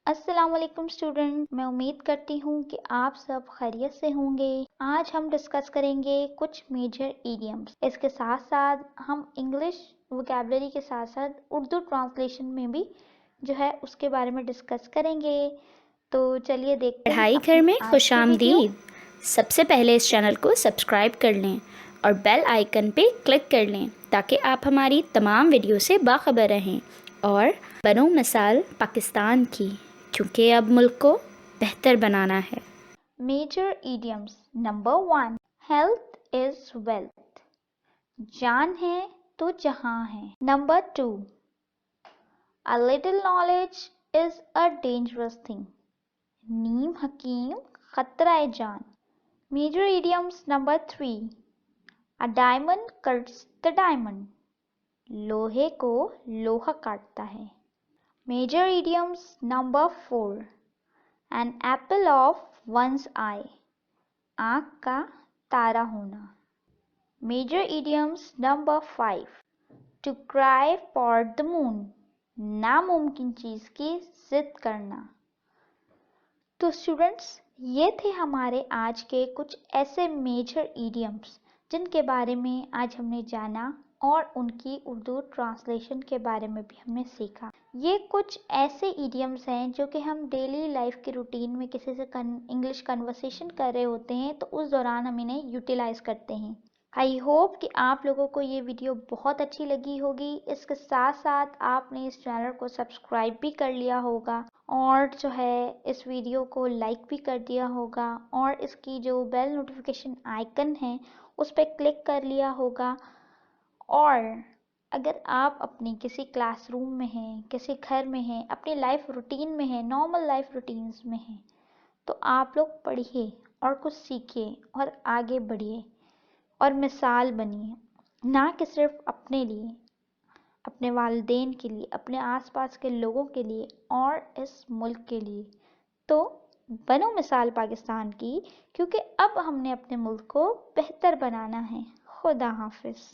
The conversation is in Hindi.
अस्सलाम वालेकुम स्टूडेंट, मैं उम्मीद करती हूँ कि आप सब खैरियत से होंगे। आज हम डिस्कस करेंगे कुछ मेजर इडियम्स। इसके साथ साथ हम इंग्लिश वोकैबुलरी के साथ साथ उर्दू ट्रांसलेशन में भी जो है उसके बारे में डिस्कस करेंगे। तो चलिए देखते हैं पढ़ाई घर अपनी में आज खुश की वीडियो। आमदीद। सबसे पहले इस चैनल को सब्सक्राइब कर लें और बेल आइकन पे क्लिक कर लें ताकि आप हमारी तमाम वीडियो से बाखबर रहें और बनो मिसाल पाकिस्तान की, क्योंकि अब मुल्क को बेहतर बनाना है। Major idioms number 1, health is wealth. जान है तो जहां है। Number 2, A little knowledge is a dangerous thing. नीम हकीम खतरा जान। Major idioms number 3. A diamond cuts the diamond. लोहे को लोहा काटता है। Major idioms number 4. An apple of one's eye. आँख का तारा होना। Major idioms number 5. To cry for the moon. नामुमकिन चीज की जिद करना। तो स्टूडेंट्स, ये थे हमारे आज के कुछ ऐसे मेजर इडियम्स जिनके बारे में आज हमने जाना और उनकी उर्दू ट्रांसलेशन के बारे में भी हमने सीखा। ये कुछ ऐसे इडियम्स हैं जो कि हम डेली लाइफ के रूटीन में किसी से इंग्लिश कन्वर्सेशन कर रहे होते हैं तो उस दौरान हम इन्हें यूटिलाइज करते हैं। आई होप कि आप लोगों को ये वीडियो बहुत अच्छी लगी होगी। इसके साथ साथ आपने इस चैनल को सब्सक्राइब भी कर लिया होगा और जो है इस वीडियो को लाइक भी कर दिया होगा और इसकी जो बेल नोटिफिकेशन आइकन है उस पर क्लिक कर लिया होगा। और अगर आप अपनी किसी क्लासरूम में हैं, किसी घर में हैं, अपनी लाइफ रूटीन में हैं, नॉर्मल लाइफ रूटीन्स में हैं, तो आप लोग पढ़िए और कुछ सीखिए और आगे बढ़िए और मिसाल बनिए, ना कि सिर्फ अपने लिए, अपने वालिदैन के लिए, अपने आसपास के लोगों के लिए और इस मुल्क के लिए। तो बनो मिसाल पाकिस्तान की, क्योंकि अब हमने अपने मुल्क को बेहतर बनाना है। खुदा हाफिज।